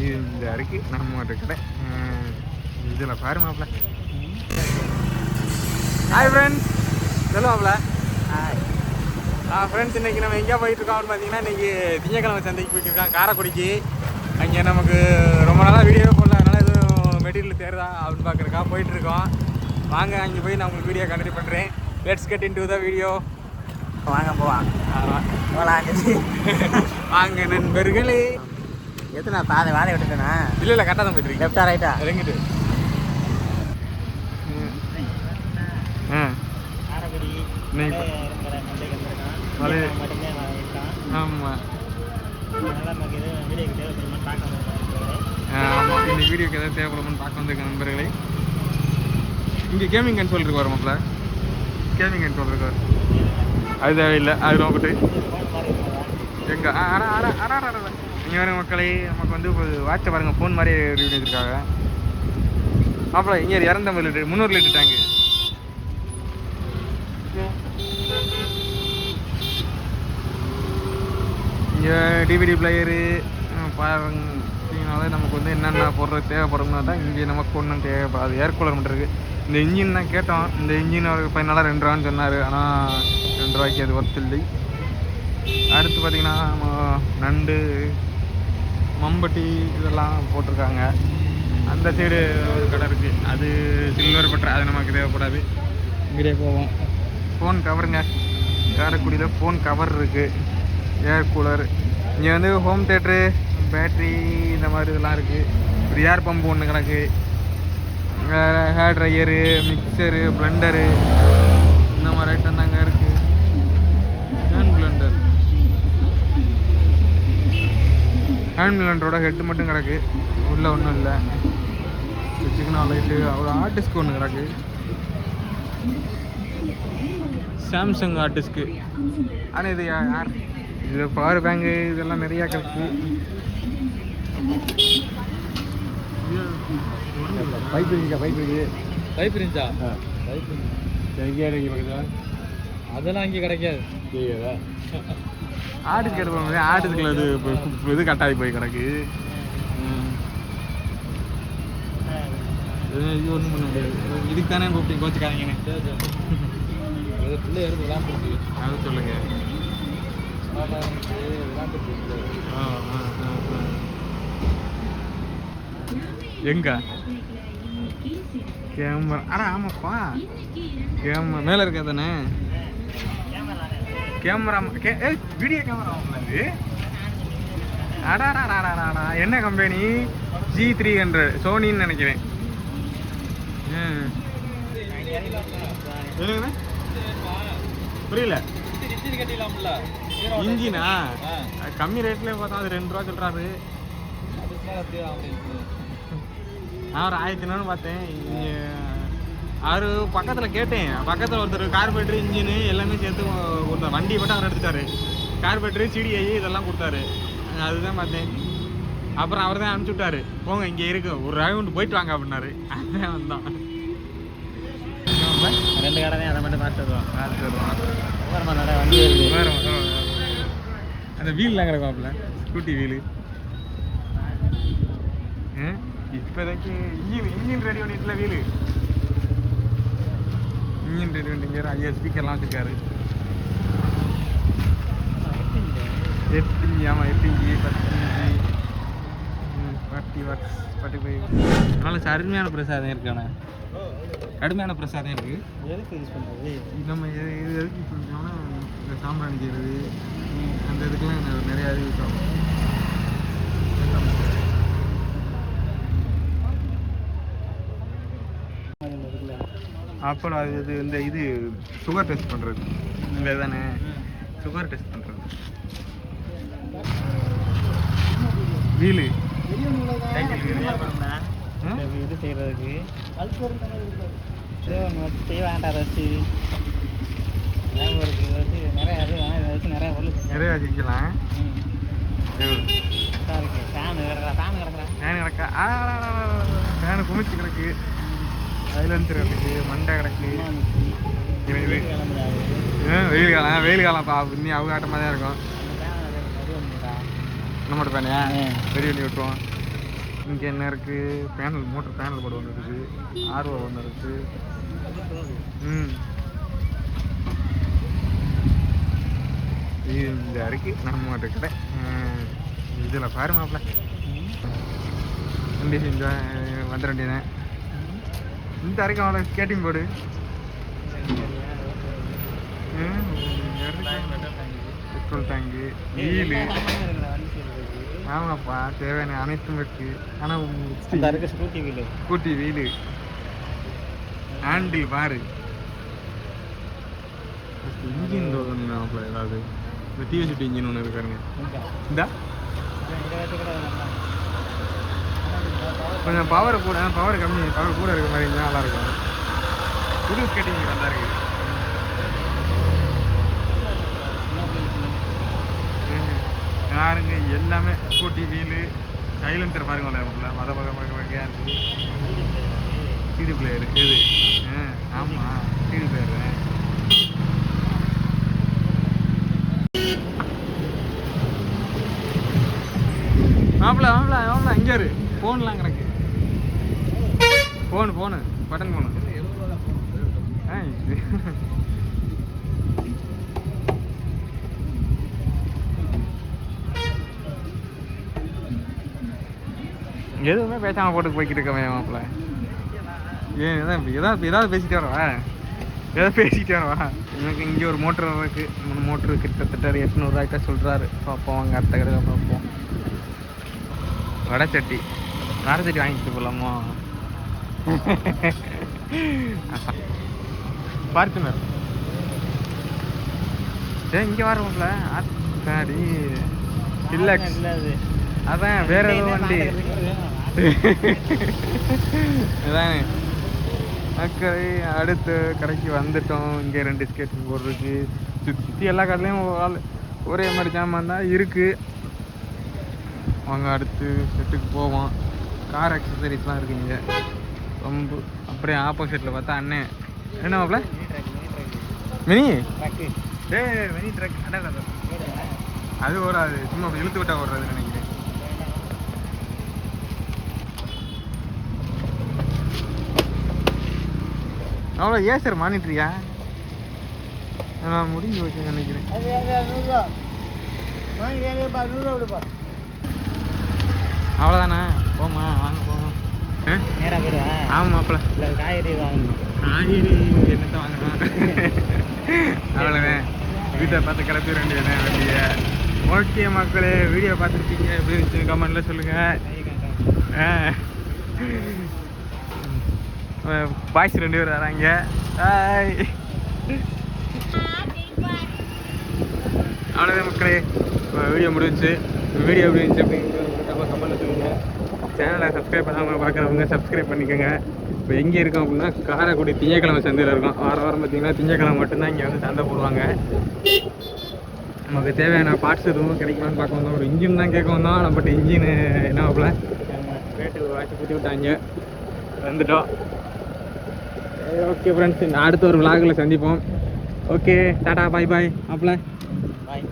இந்த இருக்கு நம்ம கடை இதில் பாரு மாப்பிள்ள. Hi friends, சொல்லுவாப்ல. ஃப்ரெண்ட்ஸ், இன்றைக்கி நம்ம எங்கேயா போயிட்டுருக்கோம்னு பார்த்தீங்கன்னா, இன்றைக்கி திங்கக்கிழமை சந்தைக்கு போயிட்டுருக்கோம், காரைக்குடிக்கு. அங்கே நமக்கு ரொம்ப நாளாக வீடியோவே போடல, அதனால் எதுவும் மெட்டீரியல் தேர்தா அப்படின்னு பார்க்குறக்கா போயிட்டுருக்கோம். வாங்க, அங்கே போய் நான் உங்களுக்கு வீடியோ கண்டினியூ பண்ணுறேன். Let's get into the video. வாங்க போகலாம். வாங்க நண்பர்களே. எத்தனை பாதை வாழை விட்டுட்டேண்ணா? இல்லை கரெக்டாக தான் போயிட்டுருக்கேன். லெஃப்டா ரைட்டா? இறங்கிட்டு ஆமாம், இந்த வீடியோக்கு எதாவது தேவைப்படுமான்னு பார்க்க வந்திருக்கேன் நண்பர்களே. இங்கே கேமிங் கன்சோல் இருக்கு வரமாப்ல, கேமிங் கன்சோல் இருக்கார். அது தேவையில்லை, அது நோக்கிட்டு எங்கே இங்கே வேறு மக்களே. நமக்கு வந்து வாட்சை பாருங்கள், ஃபோன் மாதிரி ரிவ்யூ வச்சுருக்காங்க மாப்பிள்ள. இங்கே 250 லிட்டர் 300 லிட்டர் டேங்கு. இங்கே டிவிடி பிளேயரு பாருங்கனால நமக்கு வந்து என்னென்ன பொருள் தேவைப்படும்னா தான் இங்கே நமக்கு ஒன்றும் தேவைப்படாது. ஏர் கூலர் மட்டும் இருக்குது. இந்த இன்ஜின் தான் கேட்டோம். இந்த இன்ஜின் ஒரு 10 நாளாக 2 ரூபான்னு சொன்னார். ஆனால் 2 ரூபாய்க்கு அது ஒர்த் இல்லை. அடுத்து பார்த்திங்கன்னா நண்டு மம்பட்டி இதெல்லாம் போட்டிருக்காங்க. அந்த சைடு ஒரு கடை இருக்குது, அது சில்வர் பட்டரை, அது நமக்கு தேவைப்படாது. இங்கே போவோம். ஃபோன் கவருங்க, காரைக்குடியில் ஃபோன் கவர் இருக்குது. ஏர் கூலர், இங்கே வந்து ஹோம் தேட்ரு, பேட்ரி, இந்த மாதிரி இதெல்லாம் இருக்குது. ஒரு ஏர் பம்பு ஒன்று கிடக்கு. வேறு ஹேர் ட்ரையரு, மிக்சரு, பிளண்டரு, இந்த மாதிரி ஐட்டம் தாங்க இருக்குது. ஹேண்ட் பிளண்டர், ஹேண்ட் பிளண்டரோட ஹெட்டு மட்டும் கிடக்கு, உள்ளே ஒன்றும் இல்லை. சிக்கன் லைட்டு, ஒரு ஆர்டிஸ்க்கு ஒன்று கிடக்கு, சாம்சங் ஆர்டிஸ்க்கு. ஆனால் இது யார் இது? பவர் பேங்கு இதெல்லாம் நிறையா கிடக்கு. பைப் இருந்துச்சா? பைப் இருந்துச்சா? எங்கேயா இருக்கு பக்கத்தில்? அதெல்லாம் அங்கே கிடைக்காது. ஆட்டுக்கு எடுப்போம், ஆட்டுக்குள்ள இது இது கட்டாயி போய் கிடக்கு. இது ஒன்றும் பண்ண முடியாது. இதுக்கு தானே கூப்பிட்டு கோச்சிக்காதீங்கன்னு பிள்ளை எடுத்து விளாண்டுருக்கு. அது சொல்லுங்க. எங்க கேமரா? ஆனால் ஆமாப்பா, கேமரா மேலே இருக்கா தானே கேமரா? வீடியோ கேமரா அது. அடாடா, என்ன கம்பெனி? G300 சோனின்னு நினைக்கிறேன். புரியல. இன்ஜினா கம்மி ரேட்ல பார்த்தா அது 2 ரூபா சொல்றாரு. நான் ஒரு 1400 பார்த்தேன். அவரு பக்கத்தில் கேட்டேன், பக்கத்தில் ஒருத்தர் கார்பரேட்டர், இன்ஜினு எல்லாமே சேர்த்து கொடுத்தாரு. வண்டி மட்டும் அவர் எடுத்துட்டாரு. கார்பரேட்டரு, CDI இதெல்லாம் கொடுத்தாரு. அதுதான் பார்த்தேன். அப்புறம் அவர் தான் அனுப்பிச்சி விட்டாரு, போங்க இங்கே இருக்கு, ஒரு ரவுண்டு போயிட்டு வாங்க அப்படின்னாரு. அதுதான் வந்தான். 2 கடை தான், அதை மட்டும் பார்த்துருவோம். அந்த வீல்லாம் கிடக்காப்புல, ஸ்கூட்டி வீலு. இப்போதைக்கு இன்ஜின் ரெடி பண்ணிட்டுல வீலு. இன்ஜின் ரெடி பண்ணிட்டு 5 ஸ்பீக்கர்லாம் வச்சுருக்காரு. 8 இன்ச்சு, ஆமாம் 8 இன்ச்சு, 10 வாட்ஸ், 45. அதனால அருமையான பிரசாதம் இருக்கானே, கடுமையான பிரசாதம் இருக்குது. எதுக்கு யூஸ் பண்ணுறது? நம்ம இது எதுக்கு யூஸ் பண்ணுறோம்னா, இந்த சாம்பிராணி செய்கிறது அந்த இதுக்கெலாம் நிறையா யூஸ் ஆகும். அப்புறம் அது இந்த இது சுகர் டெஸ்ட் பண்ணுறது, இந்த தானே சுகர் டெஸ்ட் பண்ணுறது. வீலு இது செய்கிறதுக்கு செய்ய வேண்டாம். வச்சு நிறையா வச்சு நிறையா பொருள் நிறையா வச்சுக்கலாம். ஃபேனு கிடக்கா, ஃபேனு குமிச்சு கிடக்கு, சைலன்சர் கிடக்கு, மண்டை கிடக்கு. வெயில் காலம் பா, இன்னும் அவங்க ஆட்டமாக தான் இருக்கும். நம்மளோட பேனையா ஆ. பெரிய வண்டி விட்டுருவோம். இங்கே என்ன இருக்குது, பேனல் மோட்டர் பேனல் போர்டு ஒன்று இருக்குது, ஆர்ஓ ஒன்று இருக்குது. இது இந்த இருக்குது நம்மகிட்ட கடை. இதில் பாரு மாப்பிள்ள வண்டி இந்த வந்த வண்டினேன். இந்த வரைக்கும் அவ்வளோ skating board. Petrol tank, wheel. ஆமாப்பா, தேவையான அனைத்தும் இருக்கு. ஆனால் ஸ்கூட்டி வீலு, ஹேண்டில் பாரு. இன்ஜின் ஏதாவது இந்த டிவிஎஸ் இன்ஜின் ஒன்று இருக்காருங்க. இந்தா கொஞ்சம் பவர் கூட, பவர் கம்மி, பவர் கூட இருக்க மாதிரி இருந்தால் நல்லாயிருக்கும். புது ஸ்கேட்டிங் நல்லா இருக்குது. யாருங்க எல்லாமே ஸ்கூட்டி வீலு, சைலன்சர் பாருங்க மத வகையாக இருக்குது. சிடி பிளேயர் இது. ஆமாம், சிடி பிளேயர். மாப்பிள்ள இங்கே இரு. ஃபோன்லாம் கிடக்கு. Phone button phone. எதுவுமே பேசாமல் போட்டு போய்கிட்டு இருக்கவன் மாப்பிள்ள. ஏதாவது பேசிட்டு வரவா, எனக்கு இங்கே ஒரு மோட்டர் இருக்குது. 3 மோட்ரு கிட்டத்தட்ட 800 ரூபாய்க்கா சொல்கிறாரு. பார்ப்போம், அங்கே அடுத்த கடையில் பார்ப்போம். வடைச்சட்டி வாங்கிட்டு போகலாமா? பார்த்துனர் இங்கே வரல. ஆத்தாடி இல்லை, அதான் வேற ஏதோ வண்டி. அதானே மக்கள் அடுத்து கடைக்கு வந்துட்டோம். இங்கே 2 ஸ்கேட்டிங் போர்டு இருக்குது. சுற்றி எல்லா கடையிலையும் ஒரே மாதிரி ஜாமான் தான் இருக்குது. வாங்க அடுத்து செட்டுக்கு போவோம். கார் அக்சசரிஸ்லாம் இருக்குது இங்கே ரொம்ப. அப்படியே ஆப்போசிட்டில் பார்த்தா அண்ணே என்ன மாப்பிள்ள மினி மினி ட்ரக். அது ஓடாது, சும்மா அப்படி இழுத்து விட்டா ஓடுறது நினைக்கிறேன். அவ்வளோ ஏசர் மானிட்டரியா? நான் முடிஞ்சு வச்சு நினைக்கிறேன். அவ்வளோதானே, போமா வாங்க போவோம். நேராக போயிடுவா. ஆமாம் மாப்பிள்ள, இல்லை காய்கறி வாங்கணும். காய்கறி என்னத்தை வாங்கணும்? அவ்வளோதான், வீட்டை பார்த்து கிளப்பி வேண்டியது வண்டியை. ஓகே மக்களே, வீடியோ பார்த்துருக்கீங்க, எப்படி இருந்துச்சு கமெண்ட்டில் சொல்லுங்கள். பாய்ஸ் 2 பேர் வராங்க. ஹாய். அவ்வளோதான் மக்களே, வீடியோ முடிஞ்சிச்சு. வீடியோ எப்படி இருந்துச்சு அப்படிங்கிறது கமெண்ட்டில் சொல்லுங்கள். சேனலை சப்ஸ்கிரைப் பண்ணாமல் பார்க்குறவங்க சப்ஸ்கிரைப் பண்ணிக்கோங்க. இப்போ எங்கே இருக்கோம் அப்படின்னா காரைக்குடி திங்கக்கிழமை சந்தையில் இருக்கோம். வாரம் பார்த்திங்கன்னா திங்கக்கிழமை மட்டும்தான் இங்கே வந்து சந்தை போடுவாங்க. நமக்கு தேவையான பார்ட்ஸ் எதுவும் கிடைக்குமான்னு பார்க்க வந்தோம். ஒரு இன்ஜின் தான் கேட்க வந்தோம். நம்மகிட்ட இன்ஜின் என்ன ஆகல, ரேட்டு வாட்டி குத்தி விட்டாங்க, வந்துட்டோம். ஓகே ஃப்ரெண்ட்ஸ், அடுத்த ஒரு விலாகில் சந்திப்போம். ஓகே, டாடா, பாய் பாய். அப்பல பாய்.